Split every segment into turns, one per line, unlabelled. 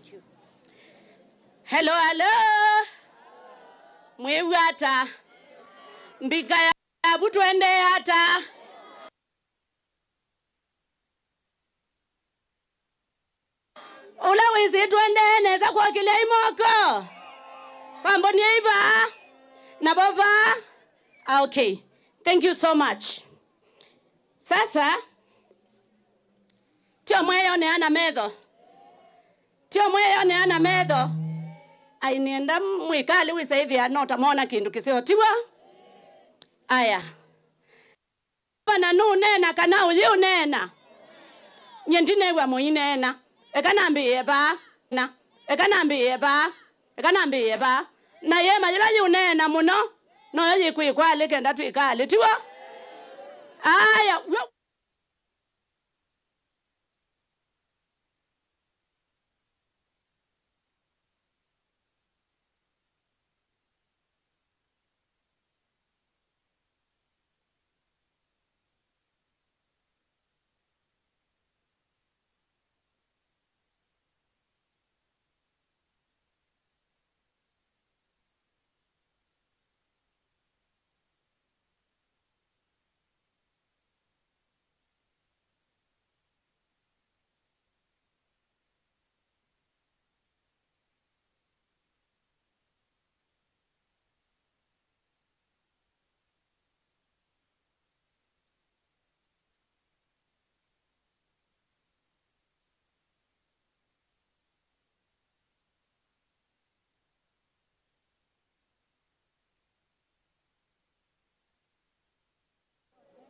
Thank you. Hello, hello. Mwewata. Mbika ya butuende hata. Ula wizi tuende neza kwa kile imoko. Pambo niiba. Na baba. Okay. Thank you so much. Sasa. Tio mweyo ne ana medho. Tio mweyo ne ana medho. Ainienda mwikali wisa hivi anota mona kindu kisio tiwa. Aya. Bana nu nena kana uyu nena. Nyendine wa muinena. Ekanambiye ba. Na. Ekanambiye ba. Ekanambiye ba. Na ye majira yu nena muno. No ye kwikwale kenda twikale tiwa. Aya.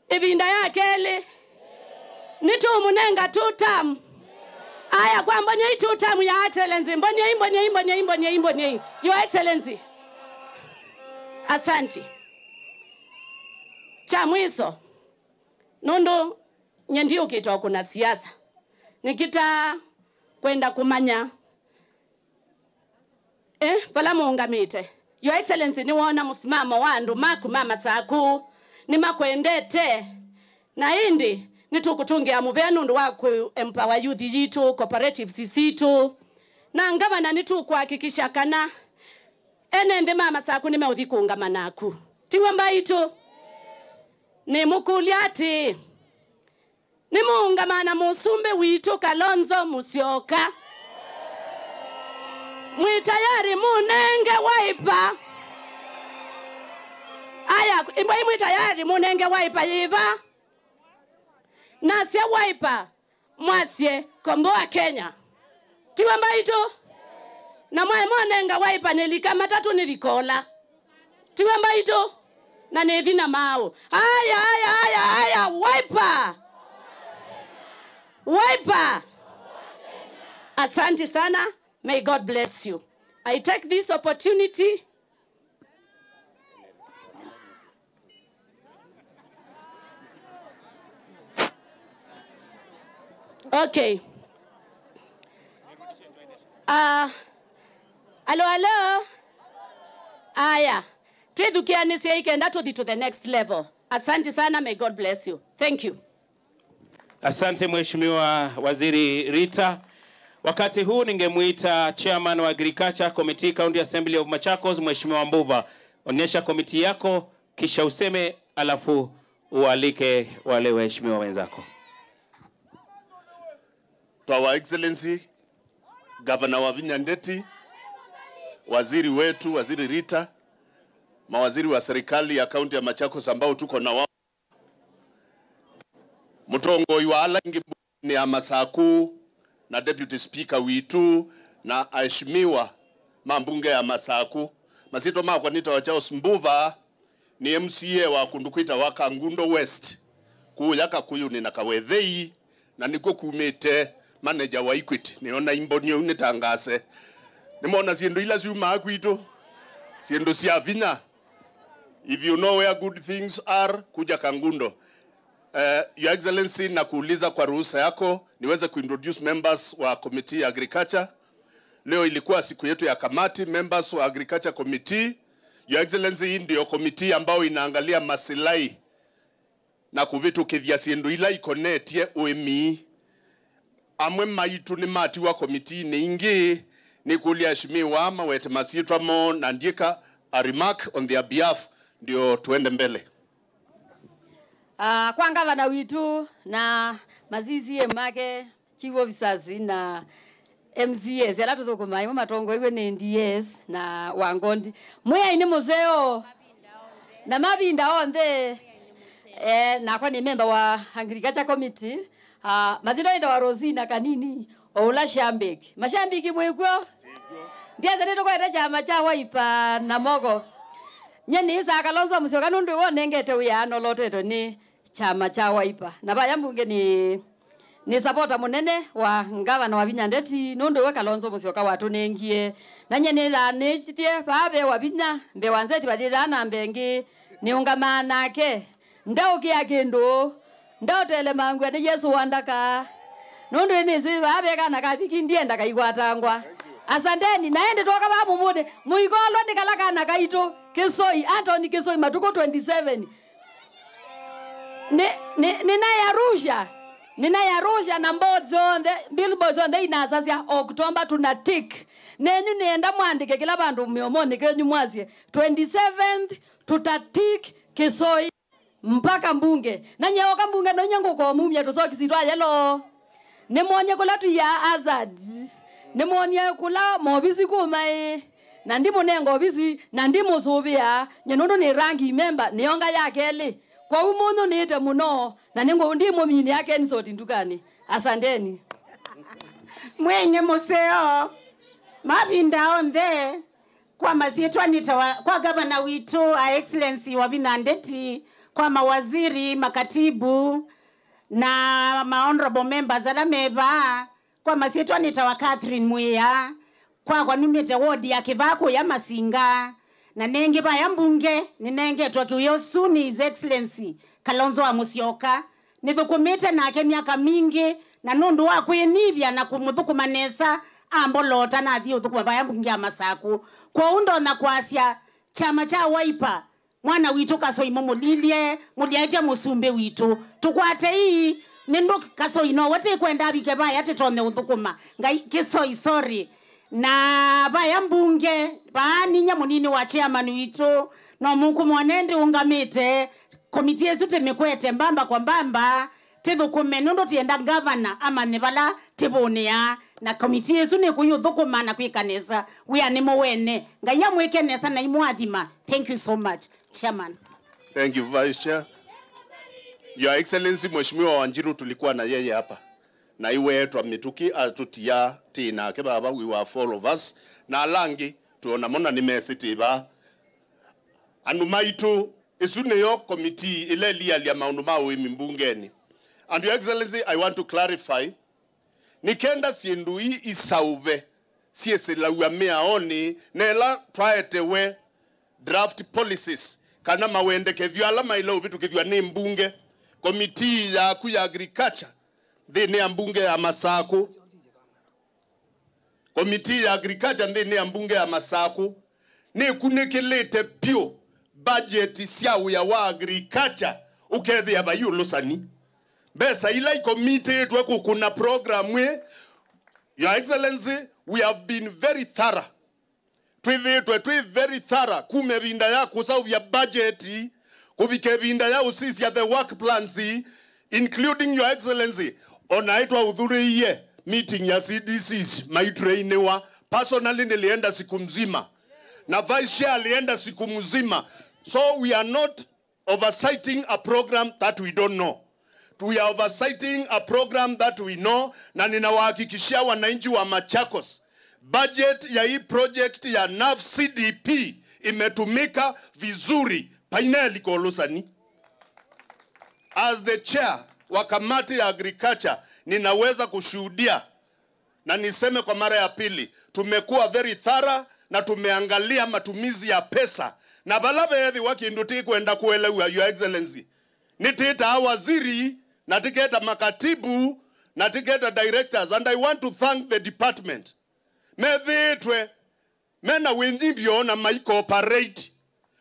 Ibinda ya kele. Nitu munenga tutam. Aya kwa mbonye tutam ya excellency. Mbonye. Your excellency. Asante. Chamwiso. Nundu nyendi ukitoa kuna siasa. Nikita kwenda kumanya. Pala muungamite. Your excellency ni wana musimamo wandu maku mama saku. Ni makwendete na indi nitukutungia mubenu ndo waku empower youth yitu cooperatives situ na ngabana nitukuhakikisha kana enende mama saku nimeudhikunga manaku tiwa mbaitu ni mukuliati ni muungamana musumbe witu Kalonzo Musyoka mwitayari munenge waipa. Aya, imwe tayari munenge waipa yiba. Nasia waipa mwasye komboa Kenya. Tiwa mbaitu. Na mwae munenga waipa nilika matatu nilikola. Tiwa mbaitu. Na nevina mao. Aya, waipa. Waipa. Asante sana. May God bless you. I take this opportunity. Okay. Hello. Aya. Twedukiani siya ikenda to the next level. Asante sana, may God bless you. Thank you.
Asante Mheshimiwa Waziri Rita. Wakati huu ningemuita Chairman wa Agriculture Committee County Assembly of Machakos, Mheshimiwa Mbuva. Onyesha komiti yako kisha useme alafu ualike wale waheshimiwa wenzako.
Our Excellency Governor Wavinya Ndeti, waziri wetu, Waziri Rita, mawaziri wa serikali ya kaunti ya Machakos ambao tuko na wao. Mutongo wa Alangi ni Amasaku na Deputy Speaker witu na aheshimiwa mambunge ya Masaku. Masito makwa nita wa Charles Mbuva ni MCA wa kundukwita wa Kangundo West. Kuyaka kuyu ni nakawethei na niko kumete manager wa Equity. Niona imbonyo unitangase. Nimona siendo ila siuma akuito. Siendo siavinya. If you know where good things are, kuja Kangundo. Your Excellency, nakuuliza kwa ruhusa yako niweze kuintroduce members wa Committee ya Agriculture. Leo ilikuwa siku yetu ya kamati, members wa Agriculture Committee. Your Excellency, hii ndio committee ambao inaangalia maslahi na kuvitu kithia siendo ila ikonetie uemi amwe maitu ni mati wa komiti ni ingi ni kulia shimiwa mawete masitwa mo na ndika a remark on their behalf ndio tuende mbele.
Kwa gavana witu na mazizi emake chief officers na MCS ala tuthukuma imo matongo iwe ni NDS na wangondi mwe ini muzeo na mabinda onthe na kwa ni member wa agriculture committee mazito ndo wa Rosina kanini oula shambiki mashambiki mwekwo ndiaza nito kwa chama cha Wiper na mogo nyeni za Kalonzo Musyoka nundu wone ngete uyano loteto ni chama cha Wiper na bayambunge ni supporter munene wa gavana wa Vinya Ndeti nundu we Kalonzo Musyoka watu nengie na nyeni la nechitie babe wa Vinya mbe wanzeti badilana mbengi ni ungamana ke ndao kia kendo ndao tele mangwe ni Yesu wandaka nundu inizi babe kana kabiki ndienda kaigwatangwa asanteni naende toka babu mude muigolo ndikalaka na kaito Kisoi Anthony Kisoi matuko 27 nina yarusha na billboards on the inasazia October tuna tick nenyu nienda mwandike kila bandu miomoni kenyu mwazie 27th tutatik Kisoi mpaka mbunge na nyeoka mbunge no nyango ko mumya tusokisitwa yelo nimonye kula tu ya Azad nimonye kula mobisi kumae na ndimo nengo bisi na ndimo sobia nyenondo ni rangi member nionga yake ele kwa umuntu niite muno na ningo ndimo mini yake nsoti ndukani asanteni
mwenye museo mabinda onde kwa masietwa nitawa kwa gavana witu a excellency wa Vinya Ndeti kwa mawaziri makatibu na honorable members ala meba kwa masietwa nitawa Catherine Muya kwa numete ward ya Kivako ya Masinga na nenge ba ya mbunge ninenge twa kiyo suni his excellency Kalonzo wa Musyoka nithukumite nake miaka mingi na nundu wa kwinivya na kumuthukumanesa ambolota na thio thukuma ba ya mbunge ya Masaku kwa undo na kwasia chama cha Wiper mwana witu Kasoi mumulilie muliaje musumbe witu tukwate hii nindu Kasoi no wate kwenda bike ba yate tonde uthukuma ngai Kisoi sorry na baya mbunge bani nyamunini wa chairman witu no mungu mwanende ungamite komiti yesu temekwete mbamba kwa mbamba tethukume nundu tienda governor ama nebala tibonia na komiti yesu ne kuyuthukuma na kwikanesa we animo wene ngaya mwekenesa na imwathima. Thank you so much chairman.
Thank you vice chair. Your excellency Mheshimiwa Wanjiru tulikuwa na yeye hapa na iwe twamituki atutia tina ke baba we were all of us na langi tuona mona ni message ba anumaitu isune yo committee ile lia maundu mawe mimbungeni. And your excellency I want to clarify nikenda siendui isauve siese la uamea oni nela twaetewe draft policies kana mawende kethio alama ile ubitu kethio ni mbunge committee ya ku ya agriculture ndene ya mbunge ya Masaku committee ya agriculture ndene ya mbunge ya Masaku ni kunekelete pio budget sia ya wa agriculture ukethia bayu lusani besa ila committee tweko kuna program we. Your excellency we have been very thorough twi very thorough kumebinda ya kusau ya budget kubikebinda ya usisi ya the work plans including your excellency onaitwa udhuriye meeting ya CDCs maitrainewa personally nilienda siku mzima na vice chair alienda siku mzima. So we are not oversighting a program that we don't know. We are oversighting a program that we know na ninawahakikishia wananchi wa Machakos budget ya hii project ya NAV CDP imetumika vizuri paineli kolusani. As the chair wa kamati ya agriculture ninaweza kushuhudia na niseme kwa mara ya pili tumekuwa very thorough na tumeangalia matumizi ya pesa na balabethi wakinduti kwenda kuelewa. Your excellency nitita waziri na tiketa makatibu na tiketa directors and I want to thank the department methitwe mena wenjibyo na mai cooperate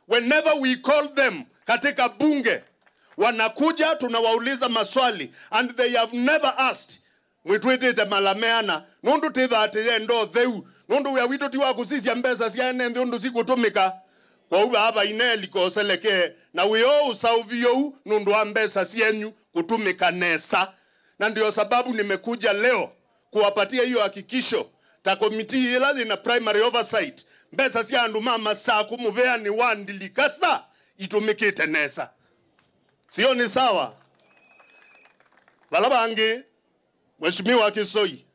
whenever we call them katika bunge wanakuja tunawauliza maswali and they have never asked mwitwitite malameana nundu tithati yendo theu nundu ya wito tiwa kusisia mbesa siane nthundu sikutumika kwa uba aba ineli koseleke na wio usauvio nundu wa mbesa sienyu kutumika nesa. Na ndio sababu nimekuja leo kuwapatia hiyo hakikisho ta komiti ila ina primary oversight mbesa sia andu mama saa kumuvea ni wandilikasa itumikite nesa. Sio ni sawa? Balabangi Mheshimiwa Kisoi.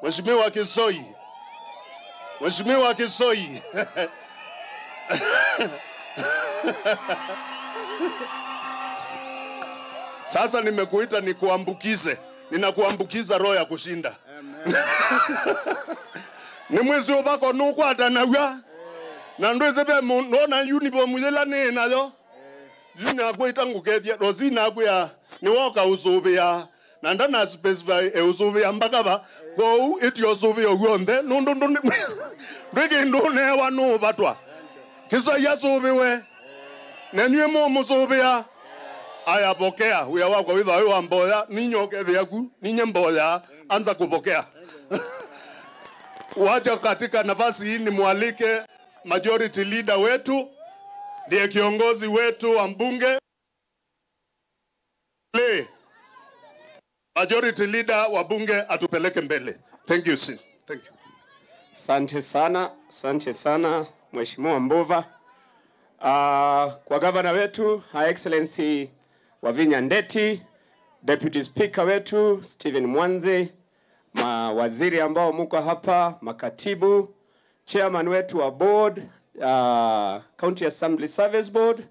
Mheshimiwa Kisoi. Mheshimiwa Kisoi. Sasa nimekuita nikuambukize. Ninakuambukiza roho ya kushinda. Ni mwezi wako nukwata nawa. Na ndweze be nona uniform yela ne nayo. Yuni akwita ngukethia rozina akwa ni woka uzubia. Na ndana specify uzubia mbakaba go ityo uzubia ugonde nundu ndege ndone wanu batwa. Kiso yazubiwe. Nenywe mo muzubia. Aya pokea uya wako witha wa mboya ninyoke thiaku ninye mboya anza kupokea. Wacha katika nafasi hii ni mwalike majority leader wetu ndiye kiongozi wetu wa mbunge. Majority leader wa bunge atupeleke mbele. Thank you sir. Thank you.
Asante sana Mheshimiwa Mbuva. Kwa governor wetu Her Excellency Wavinya Ndeti, Deputy Speaker wetu Stephen Mwanze, mawaziri ambao muko hapa, makatibu, chairman wetu wa board, County Assembly Service Board,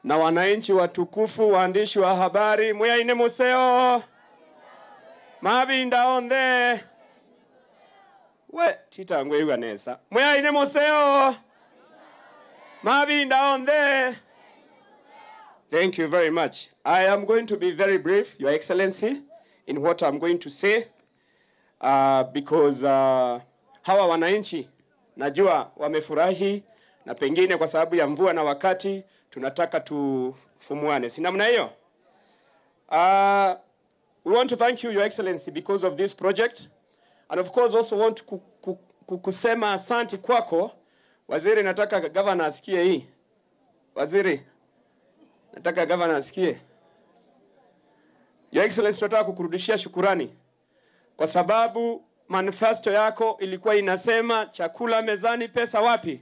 na wananchi watukufu, waandishi wa habari, muyaine museo, mabinda onde, we titangwe yuganesa, muyaine museo, mabinda onde. Thank you very much. I am going to be very brief, Your Excellency, in what I'm going to say, because hawa wananchi najua wamefurahi na pengine kwa sababu ya mvua na wakati tunataka tufumuane. Si namna hiyo? We want to thank you, Your Excellency, because of this project, and of course also want kusema asante kwako. Waziri, nataka governor asikie hii. Waziri, nataka governor asikie. Your Excellency, tunataka kukurudishia shukurani kwa sababu manifesto yako ilikuwa inasema chakula mezani, pesa wapi?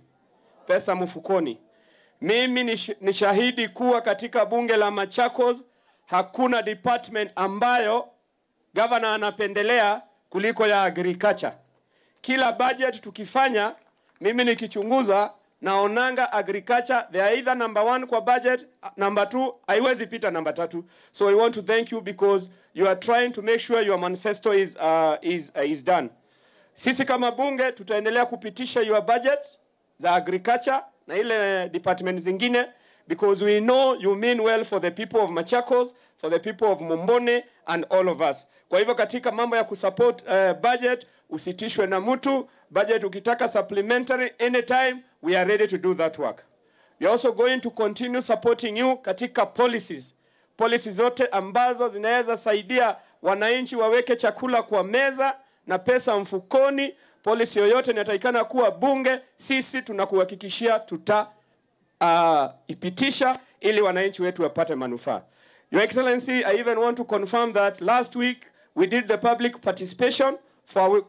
Pesa mfukoni. Mimi ni shahidi kuwa katika bunge la Machakos hakuna department ambayo governor anapendelea kuliko ya agriculture. Kila budget tukifanya, mimi nikichunguza naonanga agriculture they are either number 1 kwa budget, number 2 haiwezi pita number 3. So we want to thank you because you are trying to make sure your manifesto is done. Sisi kama bunge tutaendelea kupitisha your budget za agriculture na ile department zingine because we know you mean well for the people of Machakos, for the people of Mumbone and all of us. Kwa hivyo katika mambo ya kusupport budget usitishwe na mtu. Budget ukitaka supplementary anytime, we are ready to do that work. We are also going to continue supporting you katika policies. Policies zote ambazo zinaweza saidia wananchi waweke chakula kwa meza na pesa mfukoni. Policy yoyote inatakikana kuwa bunge, sisi tunakuhakikishia ipitisha ili wananchi wetu wapate manufaa. Your Excellency, I even want to confirm that last week we did the public participation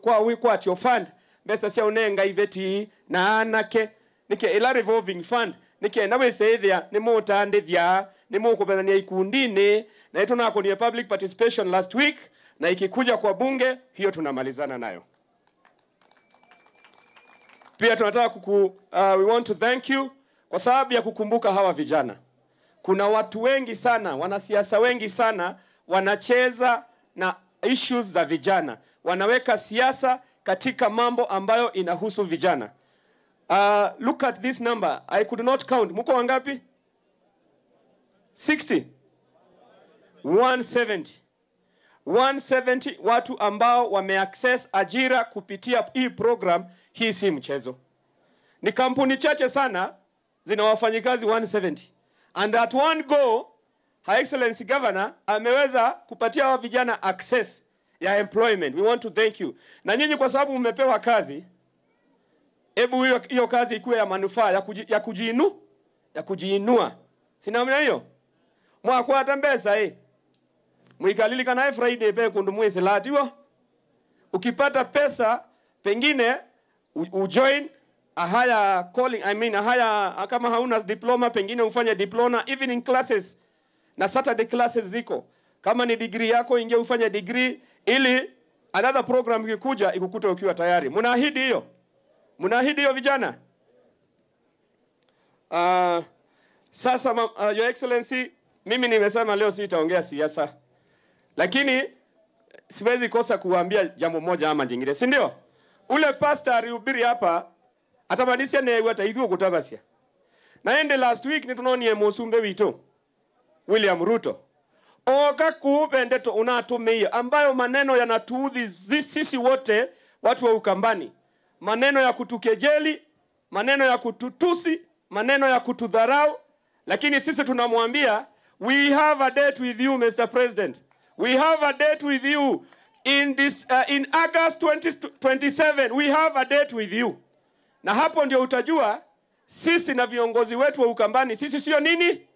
kwa your fund. Besa sia unenga ibeti na anake nike ila revolving fund nike nawe seithia ni mutandithia ni mukubethania ikundini na ito nako ni public participation last week na ikikuja kwa bunge hiyo tunamalizana nayo. Pia tunataka we want to thank you kwa sababu ya kukumbuka hawa vijana. Kuna watu wengi sana, wanasiasa wengi sana wanacheza na issues za vijana. Wanaweka siasa katika mambo ambayo inahusu vijana. Look at this number. I could not count. Muko wangapi? 60. 170. 170 watu ambao wameaccess ajira kupitia hii program. Hii si mchezo. Ni kampuni chache sana zina wafanyikazi 170. And at one go, Her Excellency Governor ameweza kupatia wa vijana access ya employment. We want to thank you. Na nyinyi kwa sababu mmepewa kazi, hebu hiyo kazi ikuwe ya manufaa ya kujiinua. Sina mna hiyo? Mwakwata mbesa Mwikalilika naye Friday pe kundu mwezi latiwo. Ukipata pesa pengine ujoin a higher calling, a higher, kama hauna diploma pengine ufanye diploma, evening classes na Saturday classes ziko. Kama ni degree yako ingia ufanye degree ili another program ikikuja ikukute ukiwa tayari. Mnaahidi hiyo? Mnaahidi hiyo vijana? Sasa Your Excellency, mimi nimesema leo sitaongea siasa. Lakini siwezi kosa kuambia jambo moja ama jingine, si ndio? Ule pastor alihubiri hapa atamanisia newe ataithuo kutabasia. Na ende last week nitunonie Musumbe wito William Ruto. Oga kubendeto unatumia ambayo maneno yanatuudhi sisi wote watu wa Ukambani. Maneno ya kutukejeli, maneno ya kututusi, maneno ya kutudharau, lakini sisi tunamwambia we have a date with you Mr. President. We have a date with you in August 2027. We have a date with you. Na hapo ndio utajua sisi na viongozi wetu wa Ukambani sisi sio nini?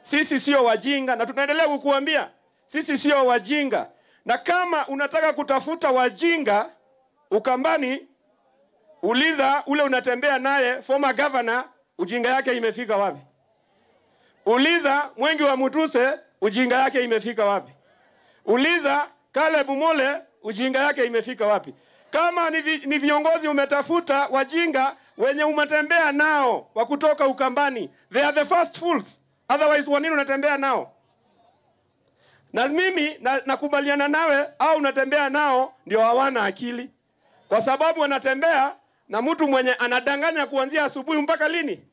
Sisi sio wajinga, na tunaendelea kukuambia sisi sio wajinga. Na kama unataka kutafuta wajinga Ukambani, uliza ule unatembea naye former governor ujinga yake imefika wapi? Uliza Mwengi wa Mutuse ujinga yake imefika wapi? Uliza Caleb Mole ujinga yake imefika wapi? Kama ni viongozi umetafuta wajinga wenye umetembea nao wa kutoka Ukambani, they are the first fools. Otherwise wanini unatembea nao? Na mimi nakubaliana nawe au unatembea nao ndio hawana akili. Kwa sababu wanatembea na mtu mwenye anadanganya kuanzia asubuhi mpaka lini?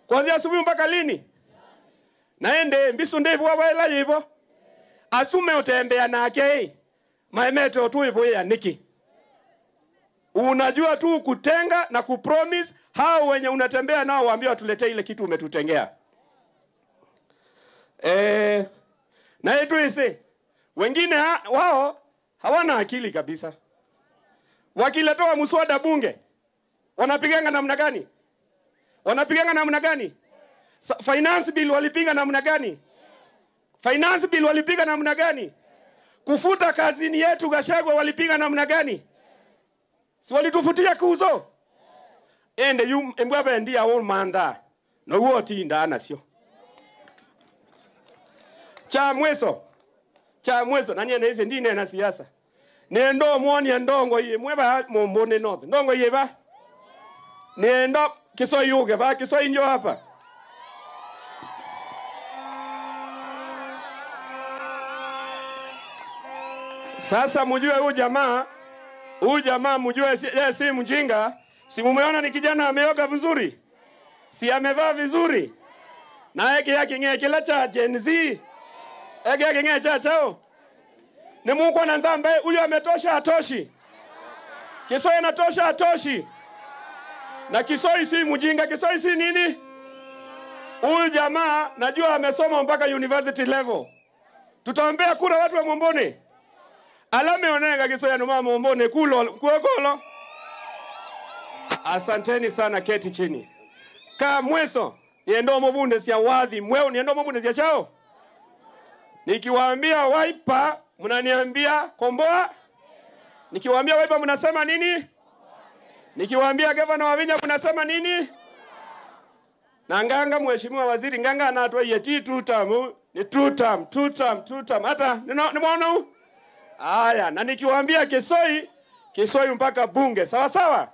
Kuanzia asubuhi mpaka lini? Naende mbisu ndevu wawaela yibo. Asume utembea nake. Maemeto tu ipo ya niki. Unajua tu kutenga na kupromise hao wenye unatembea nao waambia watuletee ile kitu umetutengea. Na yetu isi wengine wao hawana akili kabisa. Wakiletoa muswada bunge wanapiganga namna gani? Wanapiganga namna gani? Finance bill walipiga namna gani? Finance bill walipiga namna gani? Kufuta kazini yetu Gachagua walipiga namna gani? Si walitufutia kuzo? Ende yu mbwaba ndia all manda. No woti ndana sio. Cha mweso nanye neze ndine na siasa. Nendo mwoni ndongo ye mweba mombone north. Ndongo ye ba. Nendo kiso yuge ba kiso injo hapa. Sasa mjue huyu jamaa mjue si mjinga. Si mumeona ni kijana ameoga vizuri? Si amevaa vizuri? Na yake ngeke kila cha Gen Z. Yake ngeke cha chao. Ni Mungu na nzambe huyu ametosha atoshi. Kisoi anatosha atoshi. Na Kisoi si mjinga, Kisoi si nini? Huyu jamaa najua amesoma mpaka university level. Tutaombea kura watu wa Mombone. Alame onenga Kisoi anuma Mombone kuokolo. Asanteni sana, keti chini. Ka mweso niendo mobunde sia wadhi mweo niendo mobunde sia chao. Nikiwaambia Wiper mnaniambia komboa. Nikiwaambia Wiper mnasema nini? Nikiwaambia Gavana Wavinya mnasema nini? Na Nganga mheshimiwa waziri Nganga anatoa yeti tutamu ni tutam. Hata nimeona haya, na nikiwaambia Kisoi mpaka bunge. Sawa sawa?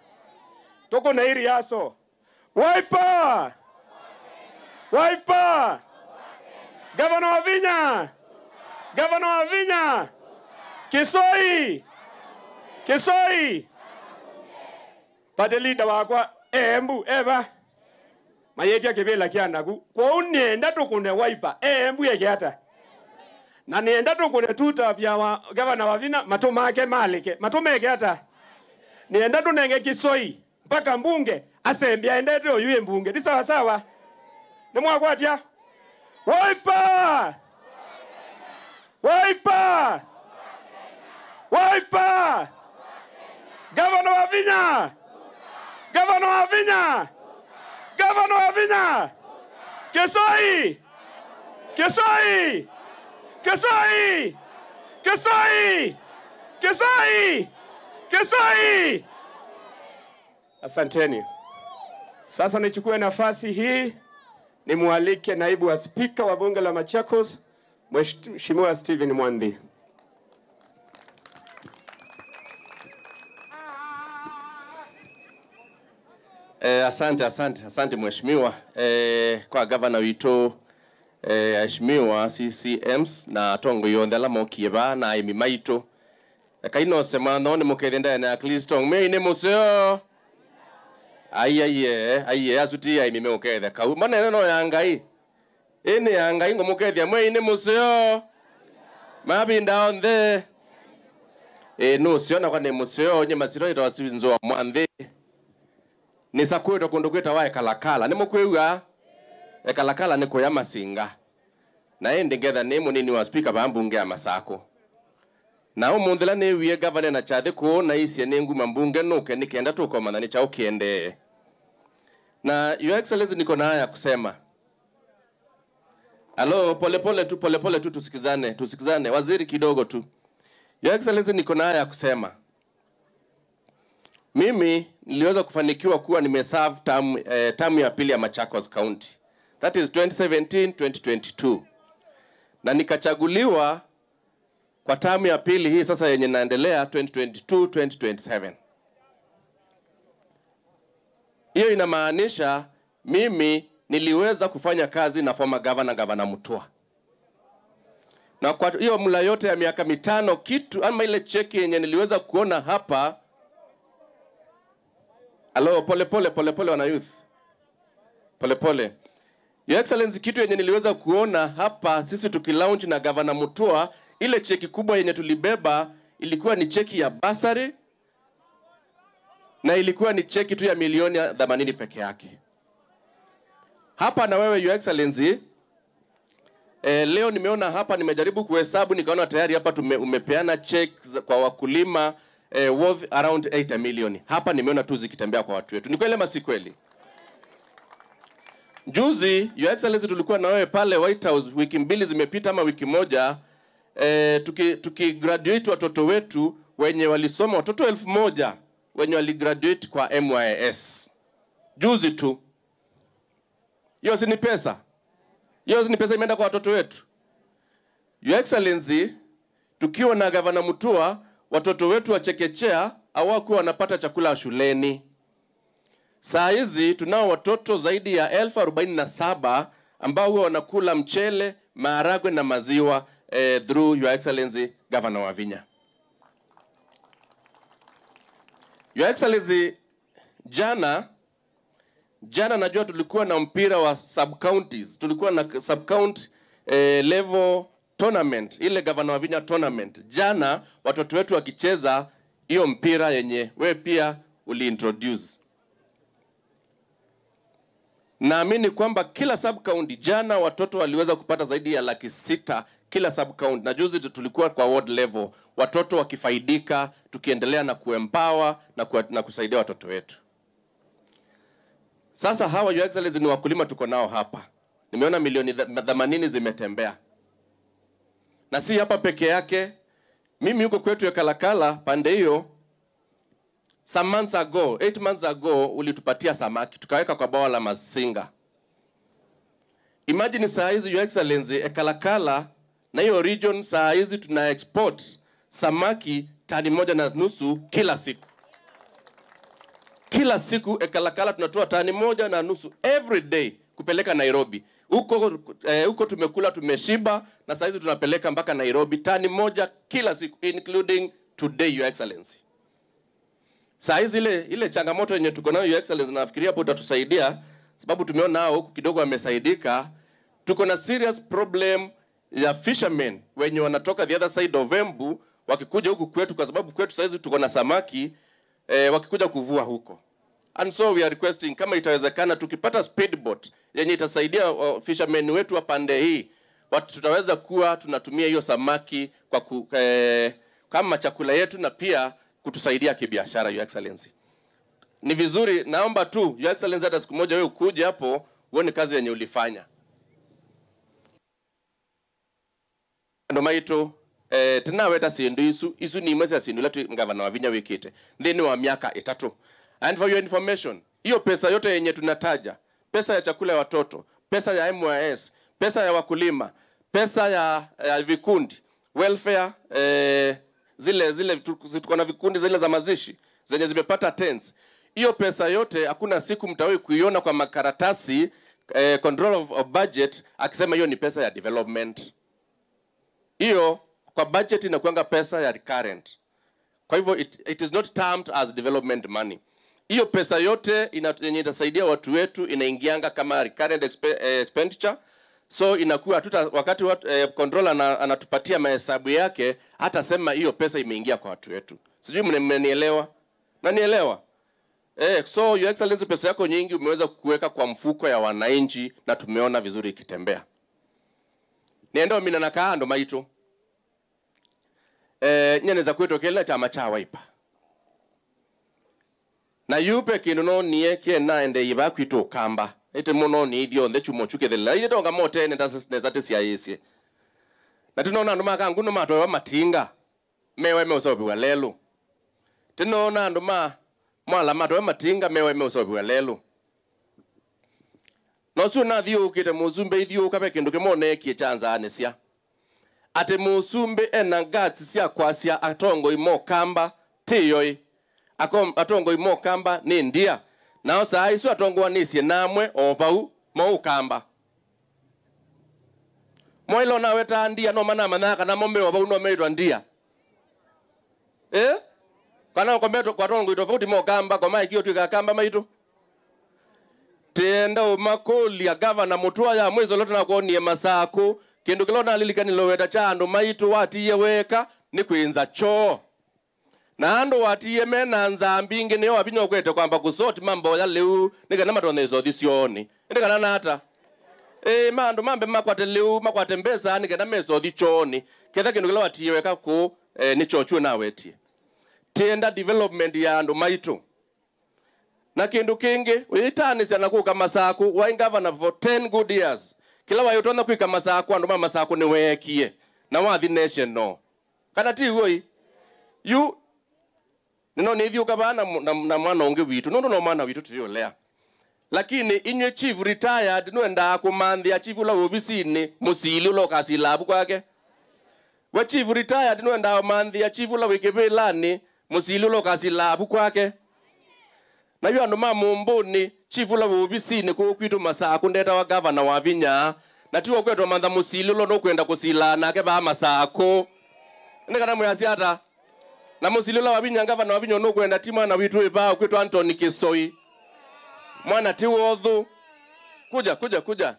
Toko na hili yaso. Wiper! Gavana Wavinya! Kisoi! Pate leader wakwa embu eba. Mayeti akibela kianagu. Kwa unienda tukune Wiper embu yake hata. Na nienda tukune tuta pia Gavana Wavinya matumake malike. Matumeke hata. Nienda tunenge Kisoi mpaka mbunge asembia endete oyuye mbunge. Di sawa sawa? Nimwakwatia. Wiper! Wiper! Governor wa Vinya! Governor wa Vinya! Governor wa Vinya! Kesoi! Kesoi! Kesoi! Kesoi! Kesoi! Kesoi! Asanteni. Sasa nichukue nafasi hii nimwalike naibu wa spika wa bunge la Machakos, Mheshimiwa Stephen Mwandhi.
Asante mheshimiwa. Kwa governor wito mheshimiwa CCMs na tongo yondela mokieba na imi maito. Kaino sema no ne mokenda na Kristo me ne museo. Aiye asuti ya imi mokeda. Ka mana no yangai. Ene yangai ngomokeda me ne museo. Mabinda on the no siona kwa ne museo nye masiro ito asivinzo Mwandhi. Nisa kweto kundukweta wa ekalakala. Nimo kwewa ekalakala niko ya masinga. Na ende ngetha nemo nini wa speaker bambunge ya masako. Na umundela newiye governor na chade ko na isi nengu mambunge nuke nikenda tukomana ni chao kiende. Na your excellency niko na haya kusema. Alo pole pole tu tusikizane waziri kidogo tu. Your excellency niko na haya kusema. Mimi niliweza kufanikiwa kuwa nimeserve term ya pili ya Machakos County. That is 2017-2022. Na nikachaguliwa kwa term ya pili hii sasa yenye naendelea 2022-2027. Hiyo inamaanisha mimi niliweza kufanya kazi na former governor Mutua. Na kwa hiyo mula yote ya miaka mitano kitu ama ile cheki yenye niliweza kuona hapa. Alo pole wana youth. Pole. Your Excellency, kitu yenye niliweza kuona hapa sisi tukilaunch na Governor Mutua, ile cheki kubwa yenye tulibeba ilikuwa ni cheki ya basari na ilikuwa ni cheki tu ya milioni 80 peke yake. Hapa na wewe Your Excellency, leo nimeona hapa nimejaribu kuhesabu nikaona tayari hapa umepeana checks kwa wakulima worth around 8 million. Hapa nimeona tu zikitembea kwa watu wetu. Ni kweli ama si kweli? Juzi Your Excellency tulikuwa na wewe pale White House wiki mbili zimepita ama wiki moja tukigraduate watoto wetu wenye walisoma watoto 1000 wenye waligraduate kwa MYS. Juzi tu. Hiyo si ni pesa? Hiyo si ni pesa imeenda kwa watoto wetu? Your Excellency, tukiwa na Governor Mutua, watoto wetu wa chekechea hawakuwa wanapata chakula shuleni. Saa hizi tunao watoto zaidi ya 1047 ambao huwa wanakula mchele, maharagwe na maziwa through Your Excellency Governor wa Vinya. Your Excellency, jana najua tulikuwa na mpira wa sub counties. Tulikuwa na sub county level tournament, ile Governor wa Vinya tournament. Jana watoto wetu wakicheza hiyo mpira yenye wewe pia uliintroduce. Naamini kwamba kila sub county jana watoto waliweza kupata zaidi ya 600,000 kila sub county. Na juzi tulikuwa kwa ward level, watoto wakifaidika, tukiendelea na kuempower na kusaidia watoto wetu. Sasa hawa Your Excellency ni wakulima tuko nao hapa. Nimeona milioni 80 zimetembea. Na si hapa peke yake. Mimi huko kwetu Kalakala pande hiyo, some months ago, 8 months ago, ulitupatia samaki tukaweka kwa bawa la Masinga. Imagine saa hizi Your Excellency, Kalakala na hiyo region saa hizi tuna export samaki 1.5 tani kila siku. Kila siku Kalakala tunatoa 1.5 tani every day kupeleka Nairobi. Huko tumekula tumeshiba na saa hizi tunapeleka mpaka Nairobi 1 tani kila siku, including today Your Excellency. Saa hizi ile changamoto yenye tuko nayo Your Excellency, nafikiria hapo utatusaidia sababu tumeona hao huku kidogo wamesaidika. Tuko na serious problem ya fishermen wenye wanatoka the other side of Embu wakikuja huku kwetu, kwa sababu kwetu saa hizi tuko na samaki wakikuja kuvua huko. And so we are requesting kama itawezekana tukipata speedboat yenye itasaidia fishermen wetu wa pande hii, tutaweza kuwa tunatumia hiyo samaki kama chakula yetu na pia kutusaidia kibiashara, Your Excellency. Ni vizuri, naomba tu Your Excellency hata siku moja wewe ukuje hapo uone kazi yenye ulifanya. Ndo maito tena weta sindu isu ni mwezi sindu latu ngavana wa Vinya wikite ndeni wa miaka 3. And for your information, hiyo pesa yote yenye tunataja, pesa ya chakula ya watoto, pesa ya MYS, pesa ya wakulima, pesa ya vikundi, welfare, zile tuko na vikundi zile za mazishi zenye zimepata tents. Hiyo pesa yote hakuna siku mtawahi kuiona kwa makaratasi control of budget akisema hiyo ni pesa ya development. Hiyo kwa budget inakuanga pesa ya recurrent. Kwa hivyo it is not termed as development money. Hiyo pesa yote yenye itasaidia watu wetu inaingianga kama recurrent expenditure. So inakuwa wakati controller anatupatia mahesabu yake hata sema hiyo pesa imeingia kwa watu wetu. Sijui mmenielewa? Nanielewa? So Your Excellency, pesa yako nyingi umeweza kuweka kwa mfuko ya wananchi na tumeona vizuri ikitembea. Nienda mimi na kaando maito. Nyene za kwetu kile chama cha Wiper. Na yupe kinuno nieke naende iba kwito kamba. Ete muno ni idio nde chumo chuke de la ide tonga mote ne zate sia yesi. Na tunaona ndo maka nguno mato wa matinga. Mewe usobi wa lelo. Tunaona ndo mwala mato wa matinga mewe usobi wa lelo. No suna dio kite muzumbe idio kabe kindu kemone kie chanza anesia. Ate musumbe enangati sia kwasia atongo imo kamba tiyoi. Atongo imo kamba ni ndia. Nao saa isu atongo wanisie namwe opau mo kamba. Moilo na weta ndia no mana manaka na mombe opau no meitwa ndia. Kana kombeto kwa tongo itofauti mo kamba kwa mai kio tuika kamba maito. Tenda umakoli ya governor mutua ya mwezo lote na kuonie masako. Kindu kilona alilikani loweta chando maito watiye weka ni kuinza choo. Na ando watiye mena nzambingi niyo wabinyo kwete kwamba kusoti mambo ya leu nika nama tonezo dhisioni. Ndika nana hata. Mando mambe makwate leu makwate mbesa nika nama mezo dhichoni. Ketha kindu kila watiye weka ku ni chochue na wetie. Tenda development ya ando maito. Na kindu kingi, uitani siya nakuka masaku, wa governor for 10 good years. Kila wa yutona kuika masaku, anduma masaku ni wekie. Na wa the nation no. Kadati uwe, yu, nino nithi ukabana na mwana unge witu, no mwana witu tuyo lea. Lakini inye chief retired, nuenda kumandhi ya chief ula ubisini, musili ulo kasi labu kwake. Wa chief retired, nuenda kumandhi ya chief ula wikebelani, musili ulo kasi labu kwake. Na yu anu mamumbuni chifu la ubisini kukwitu masaku ndeta wa governor wa Vinya na tiwa kwetu mandha musili ulo no kwenda kusila na keba masaku ndeka na mwasi hata na musili ulo wa Vinya governor wa Vinya no kwenda tima na witu iba kwetu Anthony Kisoi mwana tiwa odhu kuja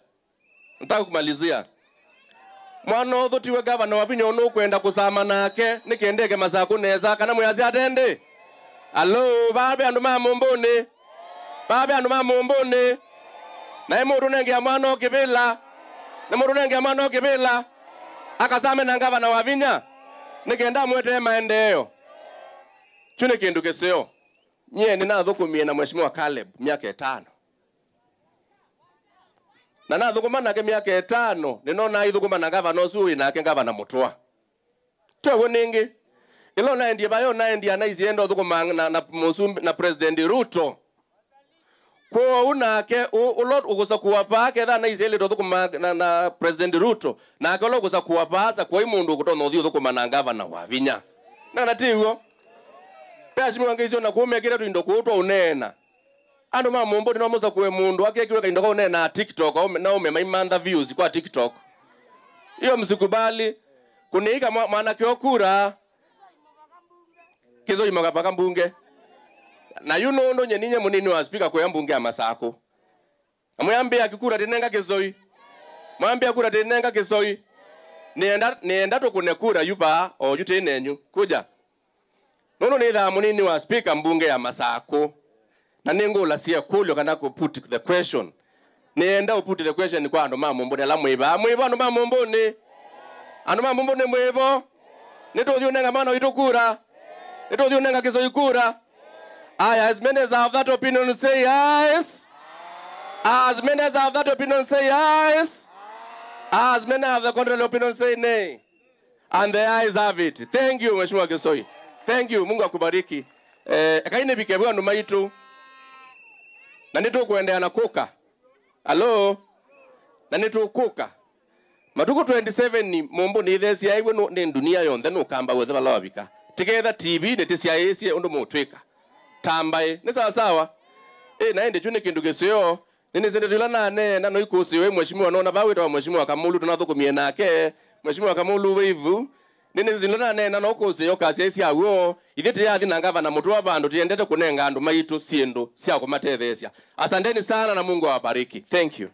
nataka kumalizia mwana odhu tiwa governor wa Vinya no kwenda kusama nake nikendeke masaku neza kana mwasi atende. Hello, babe anduma mumbone. Babe anduma mumbone. Na emu nenge ya mwana kibela. Na emu nenge ya mwana kibela. Akasame na gavana wa Vinya. Nikenda mwete maendeleo. Chune kindu keseo. Nye nina dhukumie na mheshimiwa Caleb miaka 5. Na dhukumana ke miaka 5. Ninona idhukumana gavana Osui na ke gavana Mutua. Tuwe ningi. Ilo na ndiye bayo na ndiye na iziendo dhuko na Musumbi na President Ruto. Kwa unake ulot ugusa kuwapa ketha na izele dhuko na President Ruto na akolo ugusa kuwapa sa kwa imundu kutono dhio dhuko manangava na Wavinya. Na natiwo. Pesi mwangizio na kuumekira tuindo kuutwa unena. Ando mamumbo ni nomoza kuwe mundu akiweka indoko unena TikTok na maimanda views kwa TikTok. Iyo msikubali kuniika mwana kiokura. Kizo imagapaka mbunge. Na yuno ndo nyeninye munini wa speaker kwa mbunge ya masako. Amuyambia akikura tinenga Kizoi. Mwambia kura tinenga Kizoi. Nienda to kunekura yupa o yute nenyu. Kuja. Nono nitha munini wa speaker mbunge ya masako. Na nengo la sia kulyo kana ku put the question. Nienda put the question kwa ando mambo mbone la mwiba. Mwiba ando mambo mbone. Ando mambo mbone mwibo. Nituthi unenga mwana witu kura. Nituthi unenga Kisoi kura. As many as have that opinion say yes. As many as have that opinion say yes. As many have the contrary opinion say nay. And the eyes have it. Thank you, Mheshimiwa Kisoi. Thank you. Mungu akubariki. Kaine bikebwa nduma itu. Na nitu kuendea na kuka. Hello. Na nitu kuka. Matuko 27 ni mombo ni thesi ya iwe ni dunia yonthe no kamba wethe balawabika. Together TV netisi ya esi undu mutwika. Tambaye ni sawa sawa. Naende chune kindu gesio. Nini zende tulana na no ikusi we Mheshimiwa nona bawe to Mheshimiwa Kamulu tunathukumie nake. Mheshimiwa Kamulu weivu. Nini zilona na no kusi yo kasi esi awo. Ithete yathi na ngavana mutu wa bandu tiendete kunenga andu maitu siendo sia kumatethesia. Asanteni sana na Mungu awabariki. Thank you.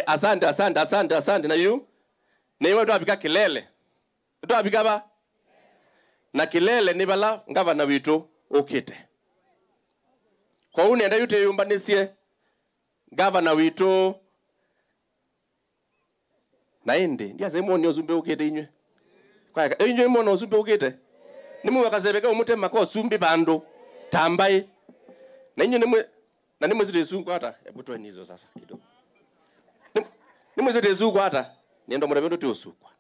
Asante na yu. Na iwe tuwapika kilele. Tuwapika ba? Na kilele ni bala ngavana witu ukite. Kwa uni enda yute yumbanisye ngavana witu na indi. Ndia se mwoni ozumbe ukite inywe. Kwa inywe mwoni ozumbe ukite. Nimu wakazebeka umute mako ozumbi bando. Tambai. Na inywe nimu zide zungu hata. Ebu tuwe nizo sasa kidogo. Nimu zide zungu hata. Niendo murabendo tu usukwa.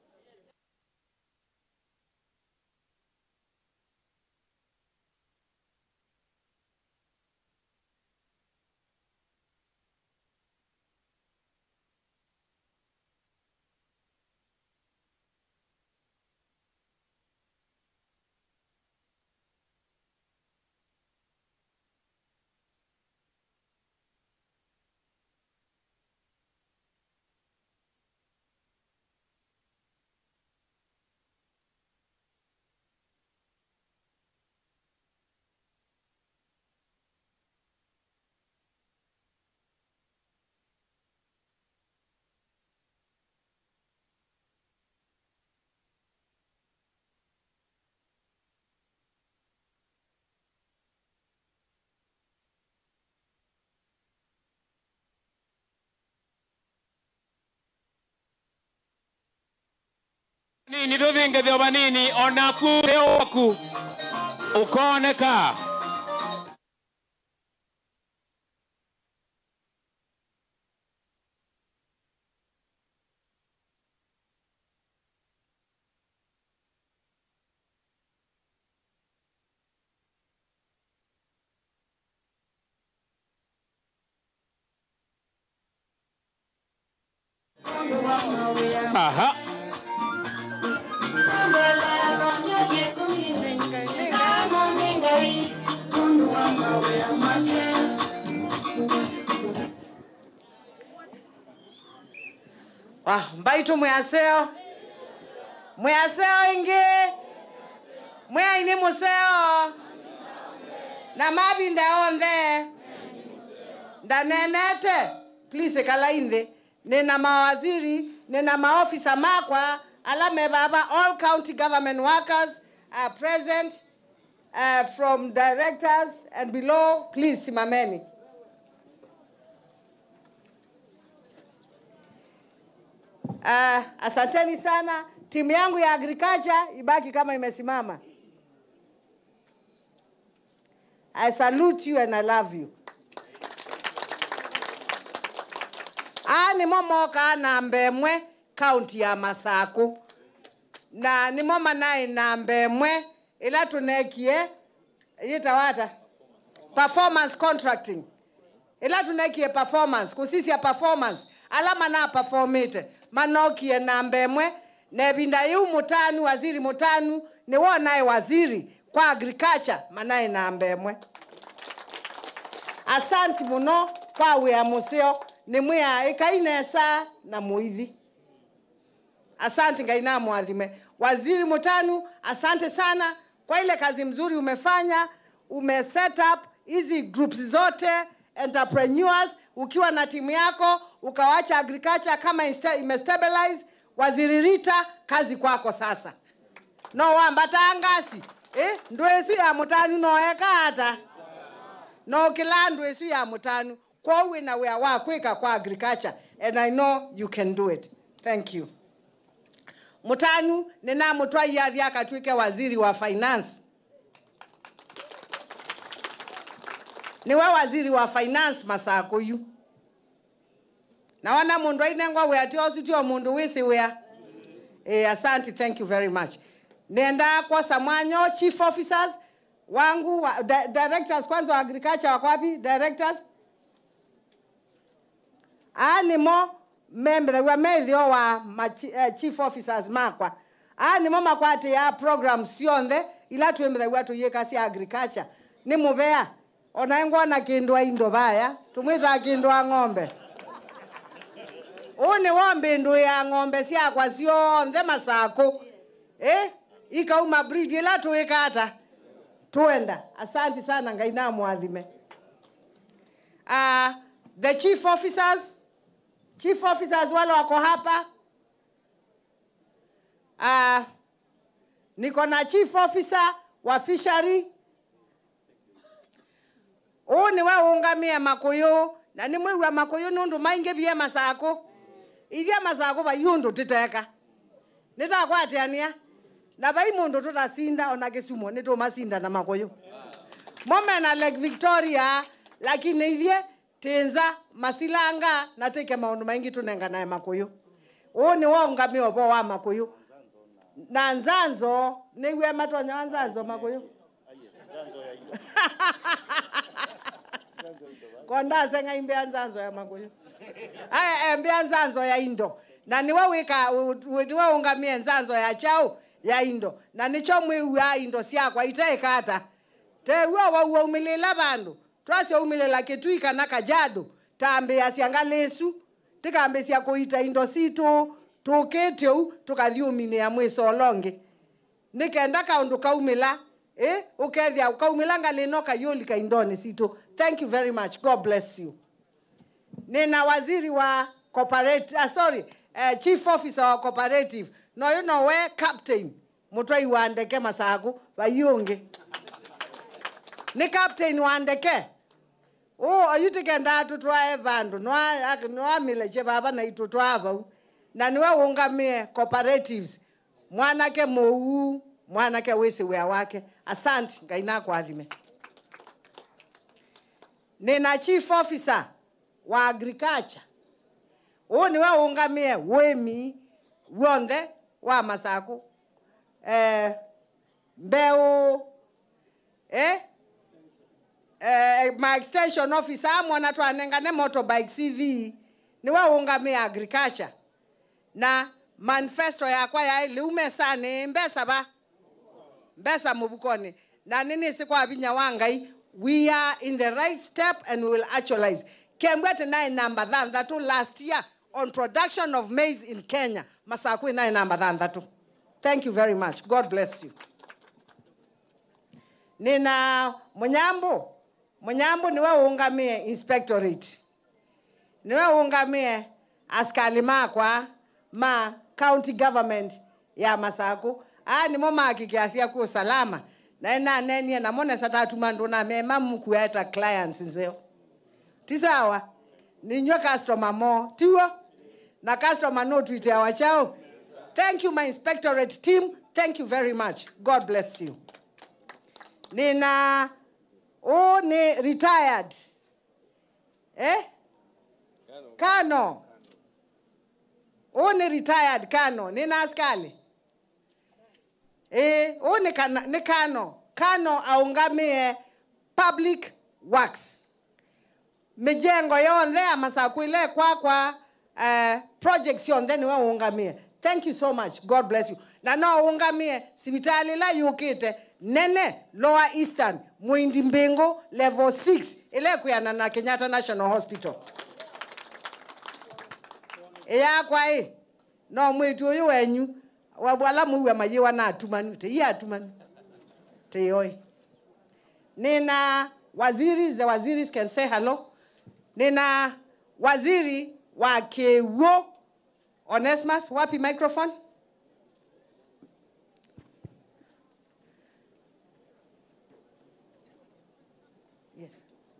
Nini tuvinge vya banini onaku teoku ukoneka. Aha.
Mbaitu mwaseo ingi mwa ini museo na mabinda onde ndanenete please kala inde nena mawaziri nena maofisa makwa alame baba all county government workers are present from directors and below please simameni. Asanteni sana. Timu yangu ya agriculture ibaki kama imesimama. I salute you and I love you. Ni momoka na Mbemwe county ya Masako. Na ni moma nae na Mbemwe ila tunekie yitawata performance contracting. Ila tunekie performance kusisi ya performance alama na performite manokie na Mbemwe nebinda yu mutanu waziri mutanu ni wonae waziri kwa agriculture manae na Mbemwe. Asante muno kwa wea museo ni mwea ikainesa na muithi. Asante ngaina mwadhime. Waziri mutanu asante sana kwa ile kazi mzuri umefanya. Set up hizi groups zote entrepreneurs ukiwa na timu yako ukawacha agriculture kama imestabilize. Waziri Rita kazi kwako sasa. No wambata angasi ndwesu ya mutanu noeka hata no kila ndwesu ya mutanu kwa uwe na wea wakweka kwa agriculture and I know you can do it. Thank you. Mutanu, nina mutwa yathi akatwike waziri wa finance. Niwe waziri wa finance masako yu. Na wana mundu ainengwa we ati osutio mundu wisi wea. Asante, thank you very much. Nenda kwa Samwanyo, chief officers, wangu, directors kwanza wa agriculture wako wapi? Directors? Animo member wa methio wa chief officers makwa. Animo makwate ya program sionde ila tuembe watu yekasi agriculture. Ni mubea. Onaengwa na kindwa indo baya. Tumwita kindwa ng'ombe. Une wombe ndo ya ng'ombe siya kwa sionde masako. Ikauma breed ila tuwekata. Tuenda. Asante sana ngaina muadhime. The chief officers wale wako hapa. Niko na chief officer wa fishery. Ni wa ungamia makoyo na ni mwe wa makoyo nundu mainge bia masako. Idia masako ba yundu titeka. Nitakwate ania. Na bai mundu tutasinda ona Kisumu nito masinda na makoyo. Mome na Lake Victoria lakini ithie tenza masilanga na teke maundu maingi tunenga na makoyo. Ni wa ngamia obo wa makoyo. Na nzanzo niwe matonya nzanzo makoyo. Konda senga imbea nzanzo ya makoyo. Imbea nzanzo ya Indo. Na niwe wika niwe ungamia nzanzo ya chao ya Indo. Na nicho mwe ya Indo siakwa itaekata. Te wa umilela bandu. Twasi umilela Kitui na Kajiado. Tambe ya siangalesu. Tikambe siya kuita Indo situ. Tuketeu tukathiumine ya mweso olonge. Nikenda kaundu kaumila. Ukethia kaumila ngalino kayoli ka Indoni situ. Thank you very much. God bless you. Nina waziri wa cooperative, chief officer wa cooperative. No you know where captain. Mutwa iwandeke masaku bayunge. Ni captain wandeke. Ayutikenda tutwae bandu. Noa mileche baba na itutwava. Na niwe ungamie cooperatives. Mwanake mou, mwanake wesi wea wake. Asante, ngaina kwa adhime. Nina chief officer wa agriculture. Niwe ungamie wemi, wonde, wa masaku. Mbeu, my extension officer, mwana tuanengane motorbike CV. Niwe ungamie agriculture. Na manifesto yakwa ya liume sana mbesa ba mbesa mubukoni na nini sikwa binya wangai we are in the right step and we will actualize kembwete na number that last year on production of maize in Kenya masaku na number that. Thank you very much. God bless you. Nina Munyambo niwe ungamie inspectorate niwe ungamie askali makwa ma county government ya Masaku ni moma kikiasia ku salama na nenia na mona satatu mandu na mema mkueta clients nzeo tisawa ninyo customer mo tiwo na customer no tweet ya wachao. Thank you my inspectorate team, thank you very much. God bless you. Nina ni retired Kano. Ni retired Kano. Nina askali. Ni Kano aungamie public works. Mijengo yonde amasaku ile kwa projects yonde niwe ungamie. Thank you so much. God bless you. Na no ungamie sibitali la yukite nene Lower Eastern Muindi Mbengo level 6 ile kuyana na Kenyatta National Hospital. Kwa no mwetu yu wenyu wabwala muwe majiwa na atumanu te atumanu te yoi. Nina waziris, the waziris can say hello. Nina waziri wa Kewo Onesmus, wapi microphone?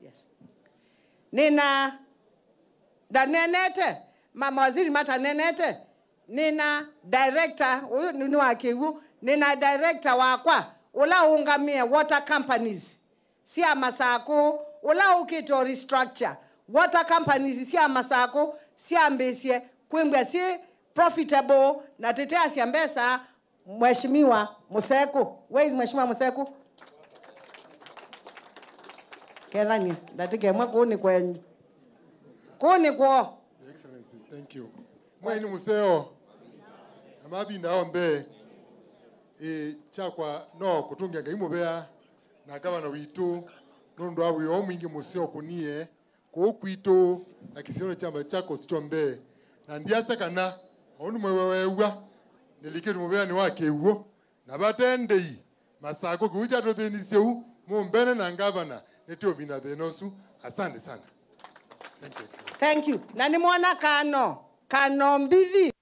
Yes. Nina danenete mama waziri mata nenete nina director huyu ni wakiu nina director wakwa ula ungamie water companies sia Masaku ula ukito restructure water companies sia Masaku sia mbesie kwimbia si profitable na tetea sia mbesa. Mheshimiwa Museku, where is Mheshimiwa Museku? Kelani ndatike mwa kuni kwenyu kuni kwa
Excellency, thank you. Mwaini museo amabi naombe chakwa no kutungia ngaimu bea na gavana witu nondo awi omwingi museo kunie ko kwito na kisino chamba chako sichombe na ndiasa kana onu mwewewa nilikiru mubea ni wake uo na batendei Masako kuja to theniseu mumbene na gavana netio bina thenosu. Asante sana. Thank you.
Thank you. Na ni mwana kano mbizi.